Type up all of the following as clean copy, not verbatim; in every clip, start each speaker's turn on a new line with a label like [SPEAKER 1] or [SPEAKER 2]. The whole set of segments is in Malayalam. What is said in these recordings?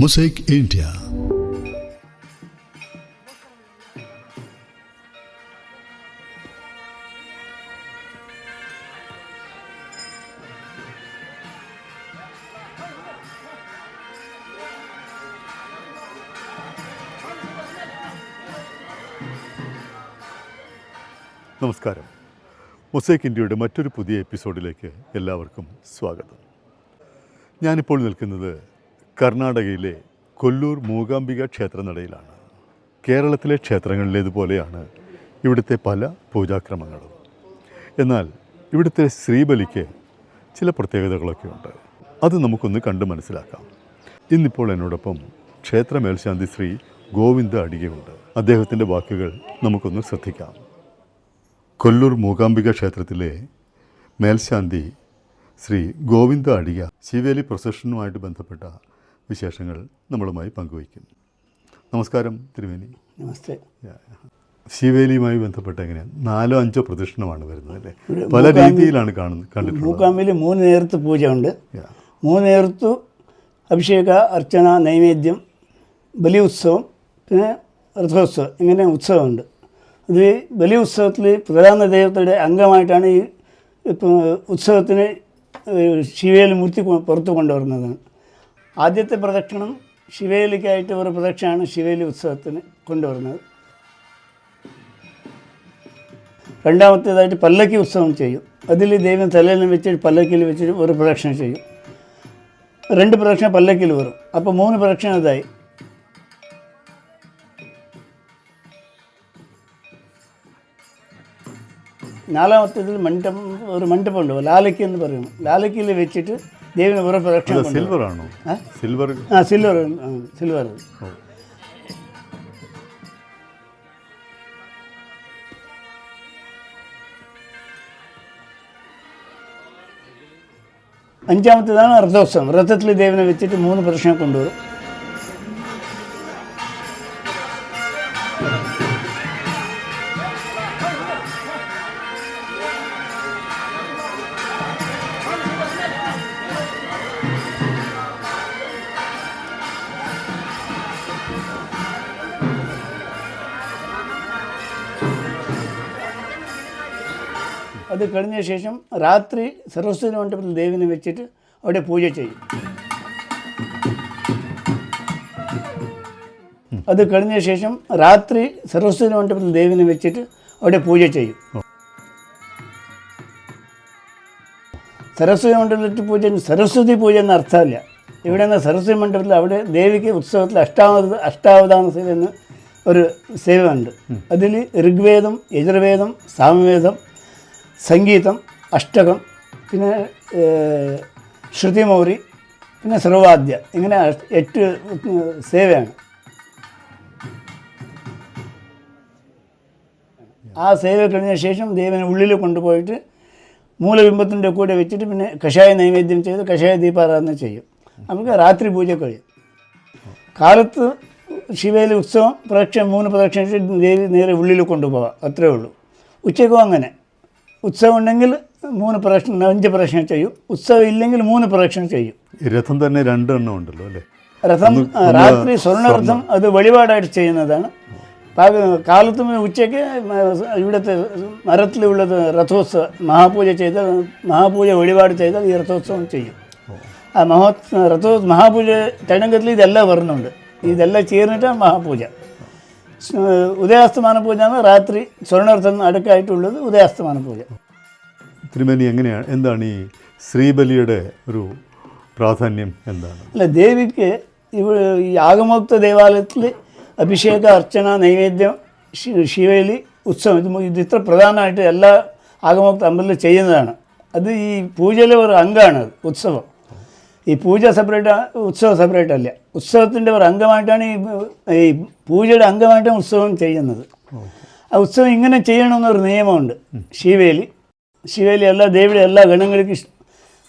[SPEAKER 1] Mosaic India.
[SPEAKER 2] നമസ്കാരം. മൊസൈക്ക് ഇന്ത്യയുടെ മറ്റൊരു പുതിയ എപ്പിസോഡിലേക്ക് എല്ലാവർക്കും സ്വാഗതം. ഞാനിപ്പോൾ നിൽക്കുന്നത് കർണാടകയിലെ കൊല്ലൂർ മൂകാംബിക ക്ഷേത്രനടയിലാണ്. കേരളത്തിലെ ക്ഷേത്രങ്ങളിലേതുപോലെയാണ് ഇവിടുത്തെ പല പൂജാക്രമങ്ങളും. എന്നാൽ ഇവിടുത്തെ ശ്രീബലിക്ക് ചില പ്രത്യേകതകളൊക്കെ ഉണ്ട്. അത് നമുക്കൊന്ന് കണ്ട് മനസ്സിലാക്കാം. ഇന്നിപ്പോൾ എന്നോടൊപ്പം ക്ഷേത്ര മേൽശാന്തി ശ്രീ ഗോവിന്ദ അടികയുണ്ട്. അദ്ദേഹത്തിൻ്റെ വാക്കുകൾ നമുക്കൊന്ന് ശ്രദ്ധിക്കാം. കൊല്ലൂർ മൂകാംബിക ക്ഷേത്രത്തിലെ മേൽശാന്തി ശ്രീ ഗോവിന്ദ അടിക ശിവേലി പ്രൊസഷനുമായിട്ട് ബന്ധപ്പെട്ട വിശേഷങ്ങൾ നമ്മളുമായി പങ്കുവയ്ക്കും. നമസ്കാരം തിരുമേനി.
[SPEAKER 3] നമസ്തേ.
[SPEAKER 2] ശിവേലിയുമായി ബന്ധപ്പെട്ട എങ്ങനെയാണ് 4-5 പ്രദക്ഷിണമാണ് വരുന്നത് അല്ലേ? പല രീതിയിലാണ് കണ്ടിട്ടുള്ളത്.
[SPEAKER 3] മൂകാംബിയിൽ 3 നേരത്ത് പൂജ ഉണ്ട്. 3 നേരത്തു അഭിഷേക, അർച്ചന, നൈവേദ്യം, ബലി ഉത്സവം, പിന്നെ രഥോത്സവം, ഇങ്ങനെ ഉത്സവമുണ്ട്. ഇത് ബലി ഉത്സവത്തിൽ പ്രധാന ദൈവത്തിന്റെ അംഗമായിട്ടാണ് ഈ ഉത്സവത്തിന് ശിവേലി മൂർത്തി പുറത്തു കൊണ്ടുവരുന്നതാണ്. ആദ്യത്തെ പ്രദക്ഷിണം ശിവേലിക്കായിട്ട് ഒരു പ്രദക്ഷിണമാണ് ശിവേലി ഉത്സവത്തിന് കൊണ്ടുവരുന്നത്. രണ്ടാമത്തേതായിട്ട് പല്ലക്കി ഉത്സവം ചെയ്യും. അതിൽ ദൈവം തലയിൽ വെച്ചിട്ട് പല്ലക്കിൽ വെച്ചിട്ട് ഒരു പ്രദക്ഷിണം ചെയ്യും. 2 പ്രദക്ഷിണം പല്ലക്കിൽ വരും. അപ്പോൾ 3 പ്രദക്ഷിണം ഇതായി. നാലാമത്തേതിൽ ഒരു മണ്ഡപമുണ്ട്, ലാലക്കി എന്ന് പറയുന്നു. ലാലക്കിയിൽ വെച്ചിട്ട് ദൈവന് ഒരു പ്രദക്ഷിണം.
[SPEAKER 2] സിൽവർ ആണോ? സിൽവർ.
[SPEAKER 3] സിൽവർ. അഞ്ചാമത്തേതാണ് രഥോത്സവം. രഥത്തിൽ ദൈവനെ വെച്ചിട്ട് 3 പ്രദക്ഷിണം കൊണ്ടുവരും. അത് കഴിഞ്ഞ ശേഷം രാത്രി സരസ്വതി മണ്ഡപത്തിൽ ദേവിനെ വെച്ചിട്ട് അവിടെ പൂജ ചെയ്യും. അത് കഴിഞ്ഞ ശേഷം രാത്രി സരസ്വതി മണ്ഡപത്തിൽ ദേവിനെ വെച്ചിട്ട് അവിടെ പൂജ ചെയ്യും. സരസ്വതി മണ്ഡപത്തിൽ പൂജ, സരസ്വതി പൂജ എന്ന അർത്ഥമില്ല. ഇവിടെ നിന്ന് സരസ്വതി മണ്ഡപത്തിൽ അവിടെ ദേവിക്ക് ഉത്സവത്തിൽ അഷ്ടാവധാന സേവ എന്ന് ഒരു സേവയുണ്ട്. അതിൽ ഋഗ്വേദം, യജുർവേദം, സാമവേദം, സംഗീതം, അഷ്ടകം, പിന്നെ ശ്രുതിമൗരി, പിന്നെ സർവാദ്യ, ഇങ്ങനെ 8 സേവയാണ്. ആ സേവ കഴിഞ്ഞ ശേഷം ദേവനെ ഉള്ളിൽ കൊണ്ടുപോയിട്ട് മൂലബിംബത്തിൻ്റെ കൂടെ വെച്ചിട്ട് പിന്നെ കഷായ നൈവേദ്യം ചെയ്ത് കഷായ ദീപാരാധന ചെയ്യും. നമുക്ക് രാത്രി പൂജ കഴിയും. കാലത്ത് ശിവേലി ഉത്സവം 3 പ്രദക്ഷിണം ദേവി നേരെ ഉള്ളിൽ കൊണ്ടുപോകാം, അത്രേ ഉള്ളൂ. ഉച്ചയ്ക്കും അങ്ങനെ. ഉത്സവം ഉണ്ടെങ്കിൽ 3 പ്രദക്ഷിണം, 5 പ്രദക്ഷിണം ചെയ്യും. ഉത്സവം ഇല്ലെങ്കിൽ 3 പ്രദക്ഷിണം ചെയ്യും.
[SPEAKER 2] രഥം തന്നെ 2 എണ്ണം ഉണ്ടല്ലോ അല്ലേ?
[SPEAKER 3] രഥം രാത്രി സ്വർണ്ണരഥം, അത് വഴിപാടായിട്ട് ചെയ്യുന്നതാണ്. കാലത്തും ഉച്ചയ്ക്ക് ഇവിടുത്തെ മരത്തിലുള്ളത് രഥോത്സവം മഹാപൂജ ചെയ്താൽ, മഹാപൂജ വഴിപാട് ചെയ്താൽ ഈ രഥോത്സവം ചെയ്യും. ആ മഹാപൂജ ചടങ്ങത്തിൽ ഇതെല്ലാം വരുന്നുണ്ട്. ഇതെല്ലാം ചേർന്നിട്ടാണ് മഹാപൂജ. ഉദയാസ്തമാന പൂജ ആണ് രാത്രി സ്വർണ്ണരഥം അടുക്കായിട്ടുള്ളത് ഉദയാസ്തമാന പൂജ.
[SPEAKER 2] തിരുമേനി, എന്താണ് ഈ ശ്രീബലിയുടെ ഒരു പ്രാധാന്യം എന്താണ്?
[SPEAKER 3] അല്ല, ദേവിക്ക് ഈ ആഗമോക്ത ദേവാലയത്തിൽ അഭിഷേക, അർച്ചന, നൈവേദ്യം, ശിവേലി, ഉത്സവം, ഇത് ഇത്ര പ്രധാനമായിട്ട് എല്ലാ ആഗമോക്ത അമ്പലത്തിൽ ചെയ്യുന്നതാണ്. അത് ഈ പൂജയിലെ ഒരു അംഗമാണ് അത് ഉത്സവം. ഈ പൂജ സെപ്പറേറ്റ്, ഉത്സവം സെപ്പറേറ്റ് അല്ല. ഉത്സവത്തിൻ്റെ ഒരു അംഗമായിട്ടാണ് ഈ പൂജയുടെ അംഗമായിട്ടാണ് ഉത്സവം ചെയ്യുന്നത്. ആ ഉത്സവം ഇങ്ങനെ ചെയ്യണമെന്നൊരു നിയമമുണ്ട്. ശിവേലി എല്ലാ ദേവിയുടെ എല്ലാ ഗണങ്ങൾക്കും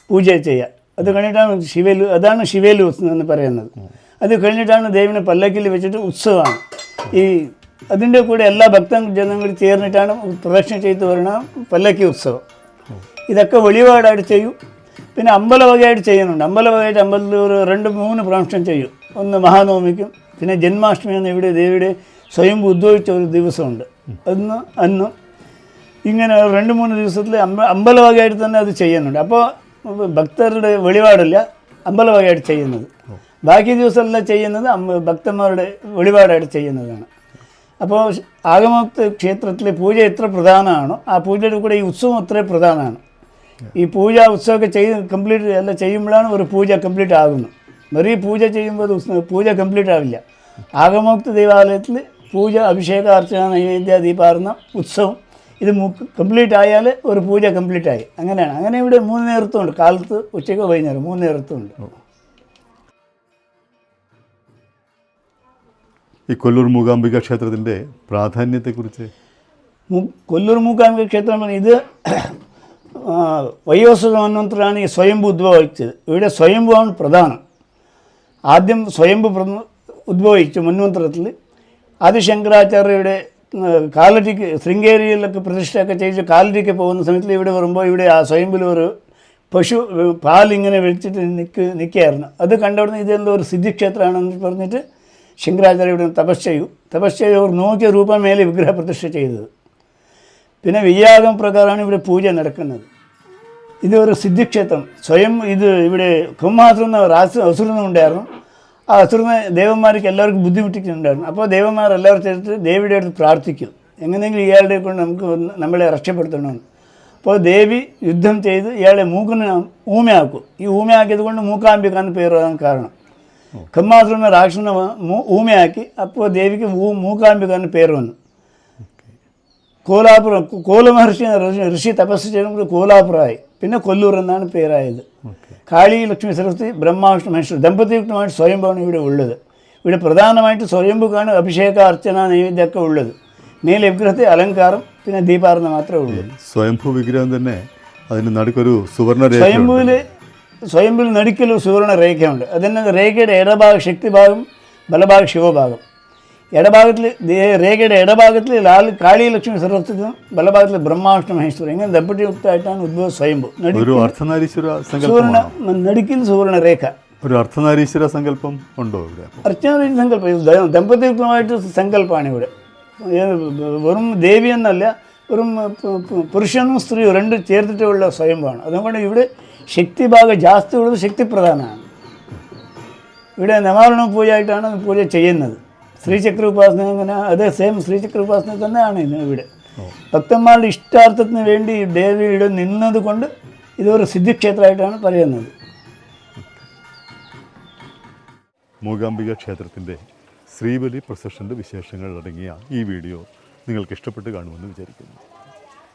[SPEAKER 3] പൂജ ചെയ്യുക. അത് കഴിഞ്ഞിട്ടാണ് ശിവേലി, അതാണ് ശിവേലി ഉത്സവം എന്ന് പറയുന്നത്. അത് കഴിഞ്ഞിട്ടാണ് ദേവിനെ പല്ലക്കിൽ വെച്ചിട്ട് ഉത്സവമാണ്. ഈ അതിൻ്റെ കൂടെ എല്ലാ ഭക്തജനങ്ങളും ചേർന്നിട്ടാണ് പ്രദക്ഷിണം ചെയ്ത് വരുന്ന പല്ലക്കി ഉത്സവം. ഇതൊക്കെ വെളിപാടായിട്ട് ചെയ്യും. പിന്നെ അമ്പലവകയായിട്ട് ചെയ്യുന്നുണ്ട്. അമ്പലവകയായിട്ട് അമ്പലത്തിൽ ഒരു 2-3 പ്രാവശ്യം ചെയ്യും. ഒന്ന് മഹാനവമിക്കും പിന്നെ ജന്മാഷ്ടമി എന്ന ഇവിടെ ദേവിയുടെ സ്വയം ഉദ്ഭവിച്ച ഒരു ദിവസമുണ്ട്. അന്നും ഇങ്ങനെ 2-3 ദിവസത്തിൽ അമ്പലവകയായിട്ട് തന്നെ അത് ചെയ്യുന്നുണ്ട്. അപ്പോൾ ഭക്തരുടെ വെളിപാടില്ല, അമ്പലവകയായിട്ട് ചെയ്യുന്നത്. ബാക്കി ദിവസമെല്ലാം ചെയ്യുന്നത് ഭക്തന്മാരുടെ വെളിപാടായിട്ട് ചെയ്യുന്നതാണ്. അപ്പോൾ ആഗമോക്ത ക്ഷേത്രത്തിലെ പൂജ എത്ര പ്രധാനമാണോ ആ പൂജയുടെ കൂടെ ഈ ഉത്സവം അത്ര പ്രധാനമാണ്. ഈ പൂജ ഉത്സവമൊക്കെ കംപ്ലീറ്റ് എല്ലാം ചെയ്യുമ്പോഴാണ് ഒരു പൂജ കംപ്ലീറ്റ് ആകുന്നത്. വെറുതെ പൂജ ചെയ്യുമ്പോൾ പൂജ കംപ്ലീറ്റ് ആവില്ല. ആഗമോക്ത ദേവാലയത്തിൽ പൂജ, അഭിഷേക, അർച്ചന, നൈവേദ്യ, ദീപാർന്ന, ഉത്സവം ഇത് കംപ്ലീറ്റ് ആയാൽ ഒരു പൂജ കംപ്ലീറ്റ് ആയി. അങ്ങനെയാണ്. അങ്ങനെ ഇവിടെ 3 നേരത്തുണ്ട്. കാലത്ത്, ഉച്ചയ്ക്ക്, വൈകുന്നേരം 3 നേരത്തുണ്ട്.
[SPEAKER 2] ഈ കൊല്ലൂർ മൂകാംബിക ക്ഷേത്രത്തിൻ്റെ പ്രാധാന്യത്തെക്കുറിച്ച്?
[SPEAKER 3] കൊല്ലൂർ മൂകാംബിക ക്ഷേത്രം ഇത് വയോസുഖ മന്വന്തരാണ് ഈ സ്വയംഭു ഉദ്ഭവിച്ചത്. ഇവിടെ സ്വയംഭുവാണ് പ്രധാനം. ആദ്യം സ്വയംഭു ഉദ്ഭവിച്ചു മന്വന്തരത്തിൽ. ആദിശങ്കരാചാര്യയുടെ കാലടിക്ക് ശൃംഗേരിയിലൊക്കെ പ്രതിഷ്ഠയൊക്കെ ചെയ്ത് കാലടിക്ക് പോകുന്ന സമയത്തിൽ ഇവിടെ വരുമ്പോൾ ഇവിടെ ആ സ്വയംഭുവിൽ ഒരു പശു പാലിങ്ങനെ വെച്ചിട്ട് നിൽക്കുകയായിരുന്നു. അത് കണ്ടവിടുന്ന് ഇതെന്തോ ഒരു സിദ്ധിക്ഷേത്രമാണെന്ന് പറഞ്ഞിട്ട് ശങ്കരാചാര്യ ഇവിടെ തപസ് ചെയ്ത് നോക്കിയ രൂപം മേലെ വിഗ്രഹ പ്രതിഷ്ഠ ചെയ്തത്. പിന്നെ വെയ്യാഗം പ്രകാരമാണ് ഇവിടെ പൂജ നടക്കുന്നത്. ഇതൊരു സിദ്ധിക്ഷേത്രം. സ്വയം ഇത് ഇവിടെ കുംഹാസുരൻ അസുരനും ഉണ്ടായിരുന്നു. ആ അസുരനെ ദേവന്മാർക്ക് എല്ലാവർക്കും ബുദ്ധിമുട്ടിക്കുന്നുണ്ടായിരുന്നു. അപ്പോൾ ദേവന്മാർ എല്ലാവരും ചേർത്ത് ദേവിയുടെ അടുത്ത് പ്രാർത്ഥിക്കും, എങ്ങനെയെങ്കിലും ഇയാളുടെ കൊണ്ട് നമ്മളെ രക്ഷപ്പെടുത്തണമെന്ന്. അപ്പോൾ ദേവി യുദ്ധം ചെയ്ത് ഇയാളെ മൂക്കിന് ഊമയാക്കും. ഈ ഊമയാക്കിയത് കൊണ്ട് മൂകാംബിക എന്ന് പേര് വരാൻ കാരണം. ഖമ്മാസുരനെ രാക്ഷസനെ ഊമയാക്കി. അപ്പോൾ ദേവിക്ക് മൂകാംബിക എന്ന് പേര് വന്നു. കോലമഹർഷി ഋഷി തപസ് ചെയ്യുമ്പോൾ കോലാപുരമായി. പിന്നെ കൊല്ലൂർ എന്നാണ് പേരായത്. കാളി, ലക്ഷ്മി, സരസ്വതി, ബ്രഹ്മാവിഷ്ണു മഹേശ്വരി ദമ്പതിയുക്തമായിട്ട് സ്വയംഭുവാണ് ഇവിടെ ഉള്ളത്. ഇവിടെ പ്രധാനമായിട്ട് സ്വയംഭുക്കാണ് അഭിഷേക, അർച്ചന, നൈവേദ്യമൊക്കെ ഉള്ളത്. മേലെ വിഗ്രഹത്തെ അലങ്കാരം പിന്നെ ദീപാർന്ന മാത്രമേ ഉള്ളൂ.
[SPEAKER 2] സ്വയംഭു വിഗ്രഹം തന്നെ അതിന് നടുക്കൊരു സുവർണ്ണ രേഖ.
[SPEAKER 3] സ്വയംഭുവിൽ നടുക്കിൽ സുവർണ്ണ രേഖയുണ്ട്. അതിന് രേഖയുടെ ഇടഭാഗം ശക്തിഭാഗം, ബലഭാഗം ശിവഭാഗം. രേഖയുടെ ഇടഭാഗത്തിൽ കാളി, ലക്ഷ്മി, സരസ്വതിയും ബലഭാഗത്തിൽ ബ്രഹ്മാവിഷ്ണു മഹേശ്വരി ഇങ്ങനെ ദമ്പതിയുക്തമായിട്ടാണ് ഉദ്ഭവ സ്വയംഭു. നടുക്കിൽ സുവർണ്ണ രേഖ.
[SPEAKER 2] ഒരു അർദ്ധനാരീശ്വര സങ്കല്പം ഉണ്ടോ ഇവിടെ?
[SPEAKER 3] അർദ്ധനാരീശ്വര സങ്കല്പം ദമ്പതിയുക്തമായിട്ട് സങ്കല്പമാണ് ഇവിടെ. വെറും ദേവി എന്നല്ല, വെറും പുരുഷനും സ്ത്രീയും രണ്ടും ചേർത്തിട്ടുള്ള സ്വയംഭുവാണ്. അതുകൊണ്ട് ഇവിടെ ശക്തിഭാഗം ജാസ്തി ഉള്ളത് ശക്തിപ്രധാനമാണ്. ഇവിടെ നവാരണ പൂജയായിട്ടാണ് പൂജ ചെയ്യുന്നത്. ശ്രീചക്ര ഉപാസന അങ്ങനെ അതേ സെയിം ശ്രീചക്ര ഉപാസന തന്നെയാണ് ഇവിടെ. ഭക്തന്മാരുടെ ഇഷ്ടാർത്ഥത്തിന് വേണ്ടി ദേവിയുടെ നിന്നത് കൊണ്ട് ഇതൊരു സിദ്ധിക്ഷേത്രമായിട്ടാണ് പറയുന്നത്.
[SPEAKER 2] മൂകാംബിക ക്ഷേത്രത്തിൻ്റെ ശ്രീബലി പ്രൊസഷൻ്റെ വിശേഷങ്ങൾ അടങ്ങിയ ഈ വീഡിയോ നിങ്ങൾക്ക് ഇഷ്ടപ്പെട്ട് കാണുമെന്ന് വിചാരിക്കുന്നു.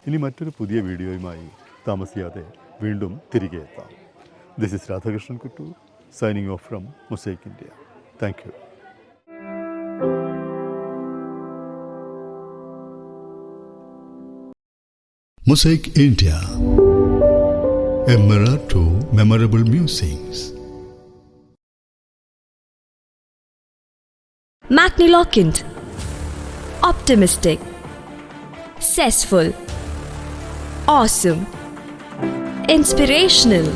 [SPEAKER 2] ഇനി മറ്റൊരു പുതിയ വീഡിയോയുമായി താമസിയാതെ വീണ്ടും തിരികെ എത്താം. This is Radhakrishnan Kuttoor signing off from mosaic India. Thank you.
[SPEAKER 1] Mosaic India, a mirror to memorable musings.
[SPEAKER 4] Magniloquent, optimistic, zestful, awesome, inspirational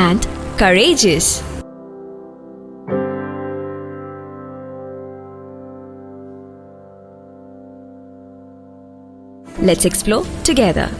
[SPEAKER 4] and courageous. Let's explore together.